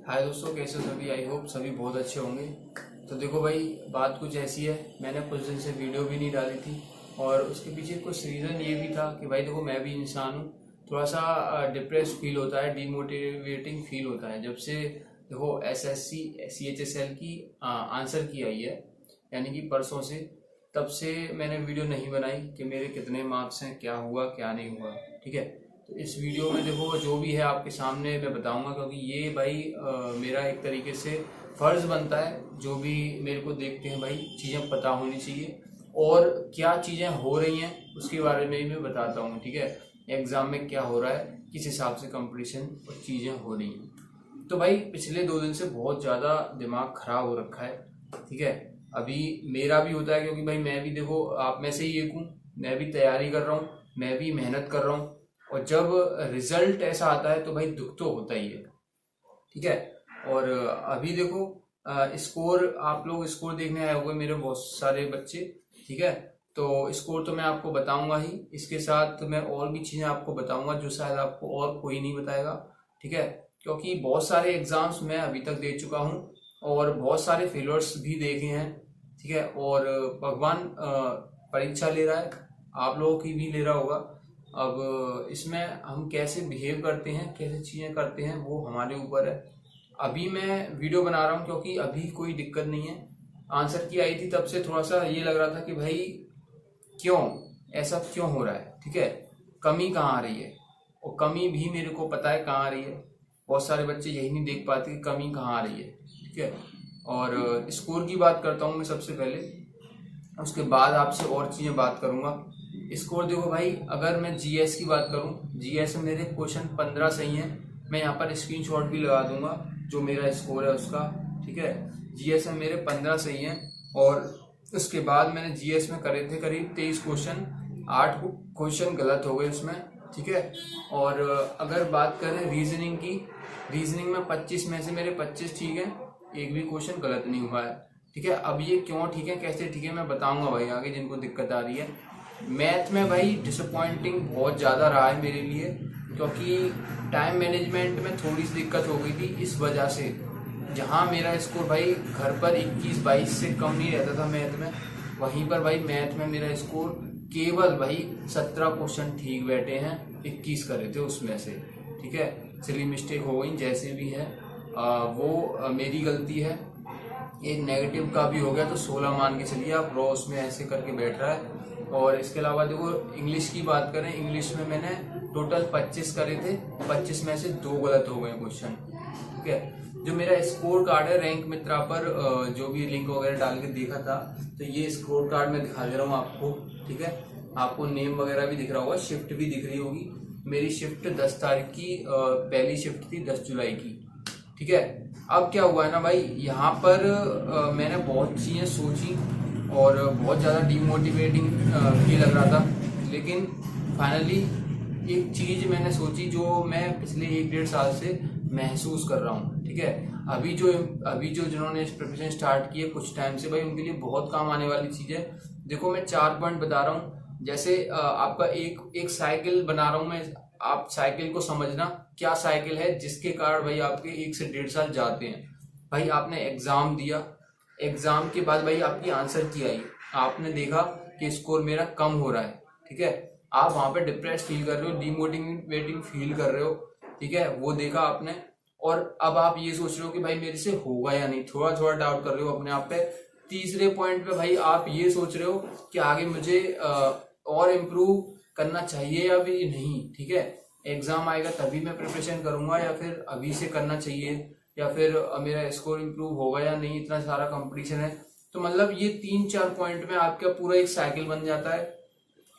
हाय दोस्तों, कैसे हो सभी। आई होप सभी बहुत अच्छे होंगे। तो देखो भाई, बात कुछ ऐसी है, मैंने कुछ दिन से वीडियो भी नहीं डाली थी और उसके पीछे कुछ रीज़न ये भी था कि भाई देखो, मैं भी इंसान हूँ। थोड़ा सा डिप्रेस फील होता है, डीमोटिवेटिंग फील होता है जब से देखो एसएससी CHSL की आंसर की आई है, यानी कि परसों से। तब से मैंने वीडियो नहीं बनाई कि मेरे कितने मार्क्स हैं, क्या हुआ क्या नहीं हुआ। ठीक है, तो इस वीडियो में देखो जो भी है आपके सामने मैं बताऊंगा, क्योंकि ये भाई मेरा एक तरीके से फर्ज बनता है। जो भी मेरे को देखते हैं भाई, चीज़ें पता होनी चाहिए और क्या चीज़ें हो रही हैं उसके बारे में ही मैं बताता हूँ। ठीक है, एग्ज़ाम में क्या हो रहा है, किस हिसाब से कंपटीशन और चीज़ें हो रही हैं। तो भाई पिछले 2 दिन से बहुत ज़्यादा दिमाग खराब हो रखा है। ठीक है, अभी मेरा भी होता है क्योंकि भाई मैं भी देखो आप में से ही एक हूँ। मैं भी तैयारी कर रहा हूँ, मैं भी मेहनत कर रहा हूँ और जब रिजल्ट ऐसा आता है तो भाई दुख तो होता ही है। ठीक है, और अभी देखो स्कोर, आप लोग स्कोर देखने आए होंगे मेरे बहुत सारे बच्चे। ठीक है, तो स्कोर तो मैं आपको बताऊंगा ही, इसके साथ मैं और भी चीज़ें आपको बताऊंगा जो शायद आपको और कोई नहीं बताएगा। ठीक है, क्योंकि बहुत सारे एग्जाम्स मैं अभी तक दे चुका हूँ और बहुत सारे फेलोर्स भी देखे हैं। ठीक है, और भगवान परीक्षा ले रहा है, आप लोगों की भी ले रहा होगा। अब इसमें हम कैसे बिहेव करते हैं, कैसे चीज़ें करते हैं, वो हमारे ऊपर है। अभी मैं वीडियो बना रहा हूँ क्योंकि अभी कोई दिक्कत नहीं है। आंसर की आई थी तब से थोड़ा सा ये लग रहा था कि भाई क्यों ऐसा क्यों हो रहा है। ठीक है, कमी कहाँ आ रही है, और कमी भी मेरे को पता है कहाँ आ रही है। बहुत सारे बच्चे यही नहीं देख पाते कि कमी कहाँ आ रही है। ठीक है, और स्कोर की बात करता हूँ मैं सबसे पहले, उसके बाद आपसे और चीज़ें बात करूँगा। स्कोर देखो भाई, अगर मैं जीएस की बात करूँ, जीएस में मेरे क्वेश्चन 15 सही हैं। मैं यहाँ पर स्क्रीनशॉट भी लगा दूंगा जो मेरा स्कोर है उसका। ठीक है, जीएस में मेरे 15 सही हैं और उसके बाद मैंने जीएस में करे थे करीब 23 क्वेश्चन, 8 क्वेश्चन गलत हो गए उसमें। ठीक है, और अगर बात करें रीजनिंग की, रीजनिंग में 25 में से मेरे 25 ठीक है, एक भी क्वेश्चन गलत नहीं हुआ है। ठीक है, अब ये क्यों ठीक है, कैसे ठीक है, मैं बताऊंगा भाई आगे जिनको दिक्कत आ रही है। मैथ में भाई डिसअपॉइंटिंग बहुत ज़्यादा रहा है मेरे लिए, क्योंकि टाइम मैनेजमेंट में थोड़ी सी दिक्कत हो गई थी इस वजह से। जहाँ मेरा स्कोर भाई घर पर 21-22 से कम नहीं रहता था मैथ में, वहीं पर भाई मैथ में मेरा स्कोर केवल भाई 17 क्वेश्चन ठीक बैठे हैं, 21 करे थे उसमें से। ठीक है, सिली मिस्टेक हो गई जैसे भी है, वो मेरी गलती है। एक नेगेटिव का भी हो गया तो 16 मान के चलिए आप, रॉ उसमें ऐसे करके बैठ रहा है। और इसके अलावा देखो इंग्लिश की बात करें, इंग्लिश में मैंने टोटल 25 करे थे, 25 में से 2 गलत हो गए क्वेश्चन। ठीक है, जो मेरा स्कोर कार्ड है रैंक मित्रा पर, जो भी लिंक वगैरह डाल के देखा था, तो ये स्कोर कार्ड मैं दिखा दे रहा हूँ आपको। ठीक है, आपको नेम वगैरह भी दिख रहा होगा, शिफ्ट भी दिख रही होगी। मेरी शिफ्ट 10 तारीख की, पहली शिफ्ट थी 10 जुलाई की। ठीक है, अब क्या हुआ है ना भाई, यहाँ पर मैंने बहुत चीज़ें सोची और बहुत ज़्यादा डीमोटिवेटिंग भी लग रहा था, लेकिन फाइनली एक चीज़ मैंने सोची जो मैं पिछले 1-1.5 साल से महसूस कर रहा हूँ। ठीक है, अभी जो जिन्होंने प्रिपरेशन स्टार्ट की है कुछ टाइम से, भाई उनके लिए बहुत काम आने वाली चीज़ है। देखो मैं 4 पॉइंट बता रहा हूँ। जैसे आपका एक साइकिल बना रहा हूँ मैं, आप साइकिल को समझना क्या साइकिल है जिसके कारण भाई आपके 1 से 1.5 साल जाते हैं। भाई आपने एग्जाम दिया, एग्जाम के बाद भाई आपकी आंसर की आई, आपने देखा कि स्कोर मेरा कम हो रहा है। ठीक है, आप वहां पे डिप्रेस फील कर रहे हो, डिमोटिवेटिंग फील कर रहे हो। ठीक है, वो देखा आपने, और अब आप ये सोच रहे हो कि भाई मेरे से होगा या नहीं, थोड़ा थोड़ा डाउट कर रहे हो अपने आप पे। तीसरे पॉइंट पे भाई आप ये सोच रहे हो कि आगे मुझे और इम्प्रूव करना चाहिए या भी नहीं। ठीक है, एग्जाम आएगा तभी मैं प्रिपरेशन करूंगा या फिर अभी से करना चाहिए, या फिर मेरा स्कोर इम्प्रूव होगा या नहीं, इतना सारा कंपटीशन है। तो मतलब ये 3-4 पॉइंट में आपका पूरा एक साइकिल बन जाता है।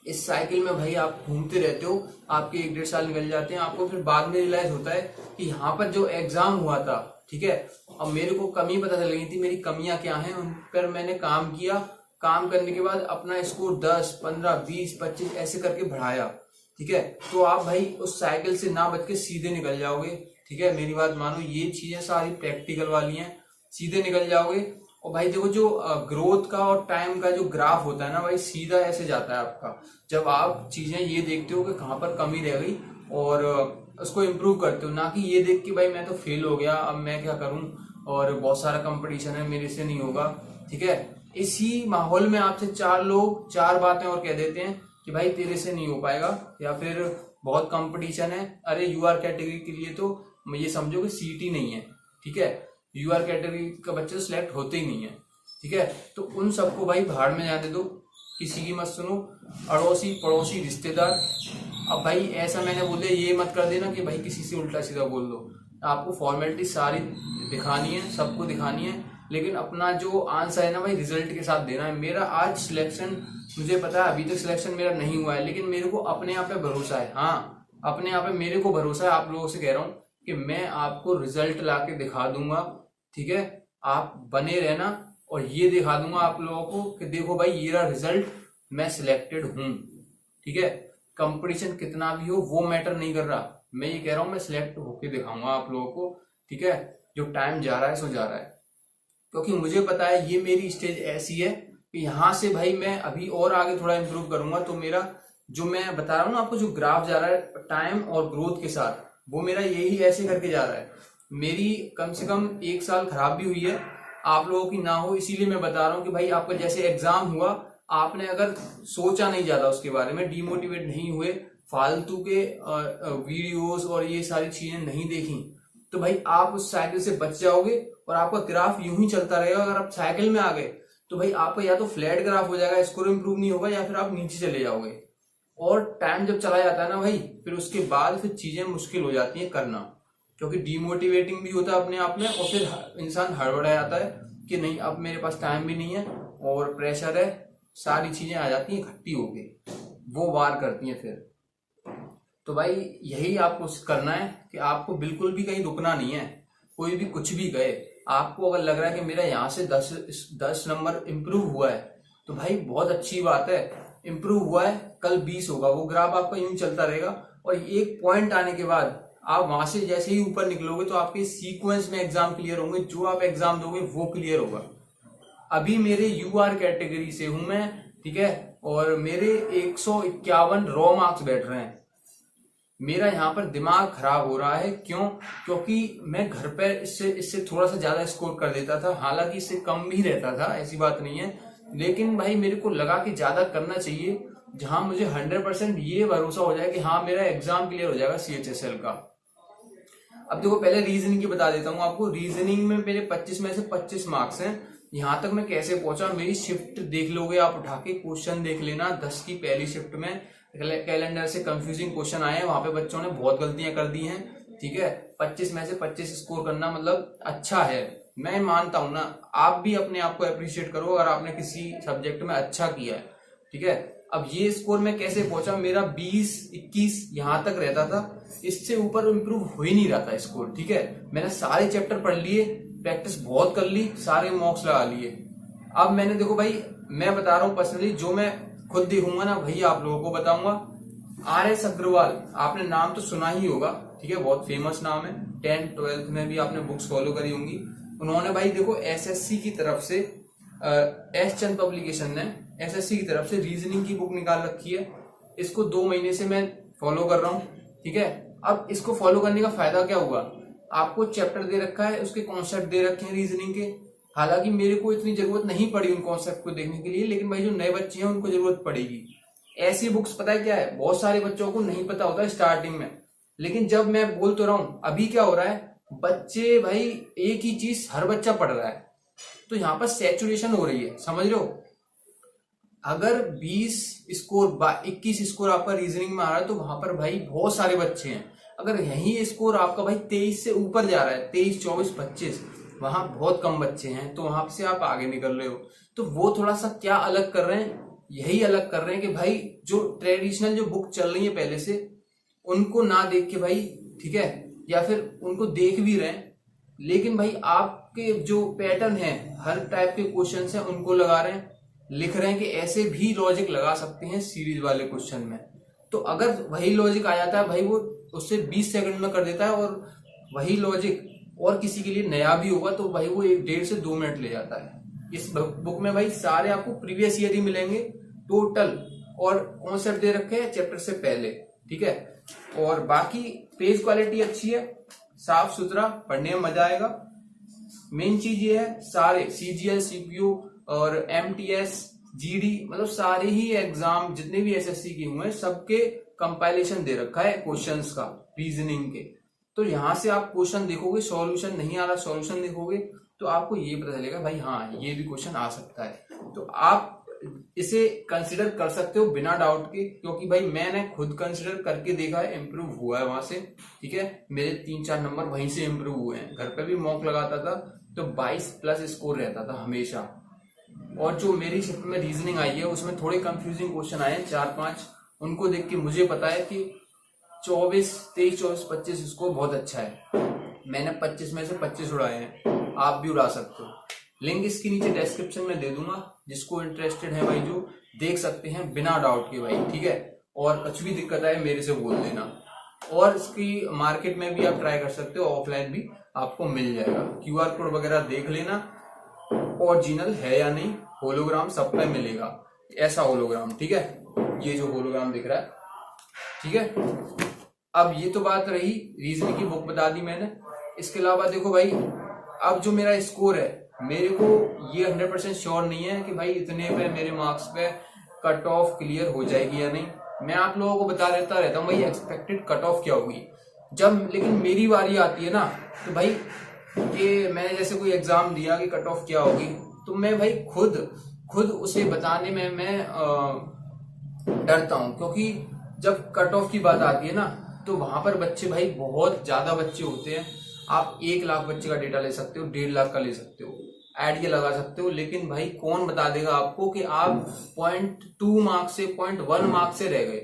इस साइकिल में भाई आप घूमते रहते हो, आपके 1-1.5 साल निकल जाते हैं, आपको फिर बाद में रियलाइज होता है कि यहाँ पर जो एग्जाम हुआ था, ठीक है, अब मेरे को कमी पता चल गई थी, मेरी कमियां क्या हैं, उन पर मैंने काम किया। काम करने के बाद अपना स्कोर 10, 15, 20, 25 ऐसे करके बढ़ाया। ठीक है, तो आप भाई उस साइकिल से ना बच के सीधे निकल जाओगे। ठीक है, मेरी बात मानो, ये चीजें सारी प्रैक्टिकल वाली हैं, सीधे निकल जाओगे। और भाई देखो जो ग्रोथ का और टाइम का जो ग्राफ होता है ना भाई, सीधा ऐसे जाता है आपका, जब आप चीजें ये देखते हो कि कहाँ पर कमी रह गई और उसको इम्प्रूव करते हो, ना कि ये देख के भाई मैं तो फेल हो गया, अब मैं क्या करूं और बहुत सारा कंपटीशन है, मेरे से नहीं होगा। ठीक है, इसी माहौल में आपसे चार लोग चार बातें और कह देते हैं कि भाई तेरे से नहीं हो पाएगा, या फिर बहुत कंपटीशन है, अरे यूआर कैटेगरी के लिए तो ये समझो कि सीट ही नहीं है। ठीक है, यूआर कैटेगरी का बच्चे सिलेक्ट होते ही नहीं है। ठीक है, तो उन सबको भाई भाड़ में जाने दो, किसी की मत सुनो, अड़ोसी पड़ोसी रिश्तेदार। अब भाई ऐसा मैंने बोल दिया ये मत कर देना कि भाई किसी से उल्टा सीधा बोल दो। आपको फॉर्मेलिटी सारी दिखानी है, सबको दिखानी है, लेकिन अपना जो आंसर है ना भाई रिजल्ट के साथ देना है। मेरा आज सिलेक्शन, मुझे पता है अभी तक सिलेक्शन मेरा नहीं हुआ है, लेकिन मेरे को अपने आप पे भरोसा है। हाँ, अपने आप पे मेरे को भरोसा है। आप लोगों से कह रहा हूँ कि मैं आपको रिजल्ट ला के दिखा दूंगा। ठीक है, आप बने रहना और ये दिखा दूंगा आप लोगों को कि देखो भाई ये रहा रिजल्ट, मैं सिलेक्टेड हूं। ठीक है, कंपटीशन कितना भी हो वो मैटर नहीं कर रहा, मैं ये कह रहा हूं मैं सिलेक्ट होके दिखाऊंगा आप लोगों को। ठीक है, जो टाइम जा रहा है सो जा रहा है, क्योंकि मुझे पता है ये मेरी स्टेज ऐसी है कि यहाँ से भाई मैं अभी और आगे थोड़ा इंप्रूव करूंगा तो मेरा जो मैं बता रहा हूँ ना आपको, जो ग्राफ जा रहा है टाइम और ग्रोथ के साथ, वो मेरा यही ऐसे करके जा रहा है। मेरी कम से कम 1 साल खराब भी हुई है, आप लोगों की ना हो, इसीलिए मैं बता रहा हूँ कि भाई आपका जैसे एग्जाम हुआ, आपने अगर सोचा नहीं ज्यादा उसके बारे में, डिमोटिवेट नहीं हुए, फालतू के वीडियोस और ये सारी चीजें नहीं देखी, तो भाई आप उस साइकिल से बच जाओगे और आपका ग्राफ यूं ही चलता रहेगा। अगर आप साइकिल में आ गए तो भाई आपका या तो फ्लैट ग्राफ हो जाएगा, स्कोर इंप्रूव नहीं होगा, या फिर आप नीचे चले जाओगे। और टाइम जब चला जाता है ना भाई, फिर उसके बाद फिर चीजें मुश्किल हो जाती है करना, क्योंकि डिमोटिवेटिंग भी होता है अपने आप में, और फिर इंसान हड़बड़ा जाता है कि नहीं अब मेरे पास टाइम भी नहीं है और प्रेशर है, सारी चीजें आ जाती हैं इकट्ठी होके, वो वार करती हैं फिर। तो भाई यही आपको करना है कि आपको बिल्कुल भी कहीं रुकना नहीं है। कोई भी कुछ भी कहे, आपको अगर लग रहा है कि मेरा यहाँ से 10 नंबर इम्प्रूव हुआ है तो भाई बहुत अच्छी बात है, इम्प्रूव हुआ है, कल 20 होगा, वो ग्राफ आपका यूं चलता रहेगा। और एक पॉइंट आने के बाद आप वहां से जैसे ही ऊपर निकलोगे तो आपके सीक्वेंस में एग्जाम क्लियर होंगे, जो आप एग्जाम दोगे वो क्लियर होगा। अभी मेरे यूआर कैटेगरी से हूं मैं, ठीक है, और मेरे 151 रॉ मार्क्स बैठ रहे हैं। मेरा यहाँ पर दिमाग खराब हो रहा है, क्यों? क्योंकि मैं घर पर इससे थोड़ा सा ज्यादा स्कोर कर देता था, हालांकि इससे कम भी रहता था, ऐसी बात नहीं है, लेकिन भाई मेरे को लगा कि ज्यादा करना चाहिए, जहां मुझे 100% ये भरोसा हो जाए कि हाँ मेरा एग्जाम क्लियर हो जाएगा CHSL का। अब देखो पहले रीजनिंग की बता देता हूँ आपको। रीजनिंग में मेरे 25 में से 25 मार्क्स हैं। यहाँ तक मैं कैसे पहुंचा, मेरी शिफ्ट देख लोगे आप उठा के, क्वेश्चन देख लेना, 10 की पहली शिफ्ट में कैलेंडर से कंफ्यूजिंग क्वेश्चन आए हैं, वहां पे बच्चों ने बहुत गलतियां कर दी हैं। ठीक है, 25 में से 25 स्कोर करना मतलब अच्छा है, मैं मानता हूं ना। आप भी अपने आप को अप्रिशिएट करो अगर आपने किसी सब्जेक्ट में अच्छा किया है। ठीक है, अब ये स्कोर में कैसे पहुंचा, मेरा 20-21 यहां तक रहता था, इससे ऊपर इम्प्रूव हो ही नहीं रहा था स्कोर। ठीक है, मैंने सारे चैप्टर पढ़ लिए, प्रैक्टिस बहुत कर ली, सारे मॉक्स लगा लिए। अब मैंने देखो भाई, मैं बता रहा हूँ पर्सनली, जो मैं खुद देखूंगा ना भाई आप लोगों को बताऊंगा। RS अग्रवाल, आपने नाम तो सुना ही होगा, ठीक है, बहुत फेमस नाम है, 10th 12th में भी आपने बुक्स फॉलो करी होंगी। उन्होंने भाई देखो SSC की तरफ से, एस चंद पब्लिकेशन ने SSC की तरफ से रीजनिंग की बुक निकाल रखी है। इसको 2 महीने से मैं फॉलो कर रहा हूँ। ठीक है, अब इसको फॉलो करने का फायदा क्या हुआ, आपको चैप्टर दे रखा है, उसके कॉन्सेप्ट दे रखे हैं रीजनिंग के। हालांकि मेरे को इतनी जरूरत नहीं पड़ी उन कॉन्सेप्ट को देखने के लिए, लेकिन भाई जो नए बच्चे हैं उनको जरूरत पड़ेगी। ऐसी बुक्स पता है क्या है, बहुत सारे बच्चों को नहीं पता होता स्टार्टिंग में, लेकिन जब मैं बोल तो रहा हूं, अभी क्या हो रहा है, बच्चे भाई एक ही चीज हर बच्चा पढ़ रहा है, तो यहाँ पर सैचुरेशन हो रही है, समझ रहे हो। अगर 20 स्कोर 21 स्कोर आपका रीजनिंग में आ रहा है तो वहां पर भाई बहुत सारे बच्चे हैं। अगर यही स्कोर आपका भाई 23 से ऊपर जा रहा है, 23, 24, 25, वहां बहुत कम बच्चे हैं, तो वहां से आप आगे निकल रहे हो। तो वो थोड़ा सा क्या अलग कर रहे हैं, यही अलग कर रहे हैं कि भाई जो ट्रेडिशनल जो बुक चल रही है पहले से, उनको ना देख के भाई, ठीक है, या फिर उनको देख भी रहे हैं, लेकिन भाई आपके जो पैटर्न है, हर टाइप के क्वेश्चन है उनको लगा रहे हैं, लिख रहे हैं कि ऐसे भी लॉजिक लगा सकते हैं सीरीज वाले क्वेश्चन में। तो अगर वही लॉजिक आ जाता है भाई, वो उससे 20 सेकंड में कर देता है, और वही लॉजिक और किसी के लिए नया भी होगा तो भाई वो 1.5 से 2 मिनट ले जाता है। इस बुक में भाई सारे आपको प्रीवियस ईयर ही मिलेंगे टोटल, और कॉन्सेप्ट दे रखे हैं चैप्टर से पहले। ठीक है, और बाकी पेज क्वालिटी अच्छी है, साफ सुथरा, पढ़ने में मजा आएगा। मेन चीज ये है सारे CGL, CPU और MTS, GD मतलब सारे ही एग्जाम जितने भी SSC के हुए हैं सबके कंपाइलेशन दे रखा है क्वेश्चंस का, रीजनिंग के। तो यहाँ से आप क्वेश्चन देखोगे, सॉल्यूशन नहीं आ रहा, सॉल्यूशन देखोगे तो आपको ये पता चलेगा भाई हाँ ये भी क्वेश्चन आ सकता है। तो आप इसे कंसिडर कर सकते हो बिना डाउट के, क्योंकि भाई मैंने खुद कंसिडर करके देखा है, इंप्रूव हुआ है वहां से। ठीक है, मेरे 3-4 नंबर वहीं से इंप्रूव हुए हैं। घर पे भी मॉक लगाता था तो 22+ स्कोर रहता था हमेशा। और जो मेरी शिफ्ट में रीजनिंग आई है उसमें थोड़े कंफ्यूजिंग क्वेश्चन आए हैं 4-5, उनको देख के मुझे पता है कि 23, 24, 25 स्कोर बहुत अच्छा है। मैंने 25 में से 25 उड़ाए हैं, आप भी उड़ा सकते हो। लिंक इसके नीचे डिस्क्रिप्शन में दे दूंगा, जिसको इंटरेस्टेड है भाई जो देख सकते हैं बिना डाउट के भाई। ठीक है, और कुछ भी दिक्कत आए मेरे से बोल देना। और इसकी मार्केट में भी आप ट्राई कर सकते हो, ऑफलाइन भी आपको मिल जाएगा। QR कोड वगैरह देख लेना, ओरिजिनल है या नहीं, होलोग्राम सब पे मिलेगा, ऐसा होलोग्राम। ठीक है, ये जो होलोग्राम दिख रहा है। ठीक है, अब ये तो बात रही रीजनिंग की, बुक बता दी मैंने। इसके अलावा देखो भाई, अब जो मेरा स्कोर है, मेरे को ये 100% श्योर नहीं है कि भाई इतने पे मेरे मार्क्स पे कट ऑफ क्लियर हो जाएगी या नहीं। मैं आप लोगों को बता देता रहता हूँ भाई एक्सपेक्टेड कट ऑफ क्या होगी। जब लेकिन मेरी बारी आती है ना, तो भाई ये मैंने जैसे कोई एग्जाम दिया कि कट ऑफ क्या होगी, तो मैं भाई खुद उसे बताने में मैं डरता हूँ। क्योंकि जब कट ऑफ की बात आती है ना, तो वहां पर बच्चे भाई बहुत ज्यादा बच्चे होते हैं। आप 1 लाख बच्चे का डेटा ले सकते हो, 1.5 लाख का ले सकते हो, आइडिया लगा सकते हो, लेकिन भाई कौन बता देगा आपको कि आप 0.2 मार्क्स से 0.1 मार्क्स से रह गए।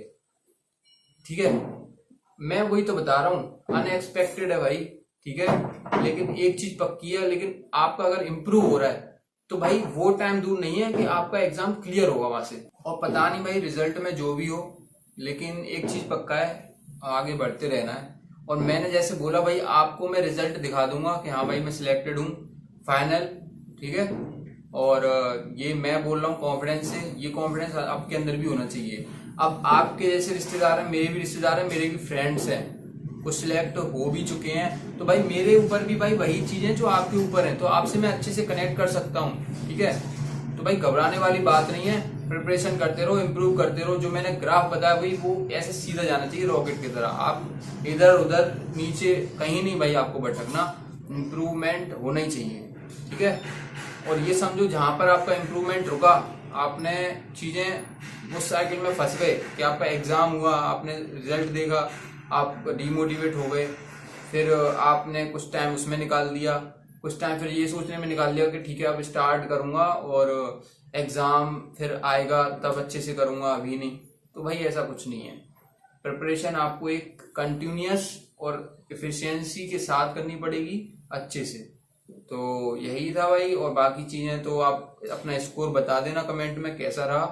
ठीक है, मैं वही तो बता रहा हूँ, अनएक्सपेक्टेड है भाई। ठीक है, लेकिन एक चीज पक्की है, लेकिन आपका अगर इम्प्रूव हो रहा है तो भाई वो टाइम दूर नहीं है कि आपका एग्जाम क्लियर होगा वहां से। और पता नहीं भाई रिजल्ट में जो भी हो, लेकिन एक चीज पक्का है, आगे बढ़ते रहना है। और मैंने जैसे बोला भाई, आपको मैं रिजल्ट दिखा दूंगा कि हाँ भाई मैं सिलेक्टेड हूँ फाइनल। ठीक है, और ये मैं बोल रहा हूँ कॉन्फिडेंस से, ये कॉन्फिडेंस आपके अंदर भी होना चाहिए। अब आपके जैसे रिश्तेदार हैं, मेरे भी रिश्तेदार हैं, मेरे भी फ्रेंड्स हैं, कुछ सिलेक्ट हो भी चुके हैं, तो भाई मेरे ऊपर भी भाई वही चीजें जो आपके ऊपर है, तो आपसे मैं अच्छे से कनेक्ट कर सकता हूँ। ठीक है, तो भाई घबराने वाली बात नहीं है, प्रिपरेशन करते रहो, इम्प्रूव करते रहो। जो मैंने ग्राफ बताया भाई वो ऐसे सीधा जाना चाहिए रॉकेट की तरह, आप इधर उधर नीचे कहीं नहीं भाई आपको भटकना, इम्प्रूवमेंट होना ही चाहिए। ठीक है, और ये समझो जहां पर आपका इम्प्रूवमेंट रुका, आपने चीजें उस साइकिल में फंस गए कि आपका एग्जाम हुआ, आपने रिजल्ट देखा, आप डिमोटिवेट हो गए, फिर आपने कुछ टाइम उसमें निकाल दिया, कुछ टाइम फिर ये सोचने में निकाल लिया कि ठीक है अब स्टार्ट करूंगा और एग्जाम फिर आएगा तब अच्छे से करूंगा, अभी नहीं। तो भाई ऐसा कुछ नहीं है। प्रिपरेशन आपको एक कंटिन्यूअस और एफिशिएंसी के साथ करनी पड़ेगी अच्छे से। तो यही था भाई, और बाकी चीजें तो आप अपना स्कोर बता देना कमेंट में कैसा रहा।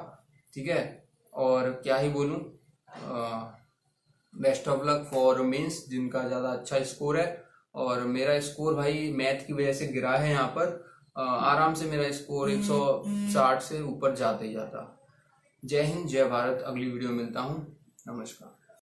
ठीक है, और क्या ही बोलूं, best of luck for mains जिनका ज्यादा अच्छा स्कोर है। और मेरा स्कोर भाई मैथ की वजह से गिरा है यहाँ पर, आराम से मेरा स्कोर 160 से ऊपर जाता ही जाता। जय हिंद, जय भारत। अगली वीडियो मिलता हूँ, नमस्कार।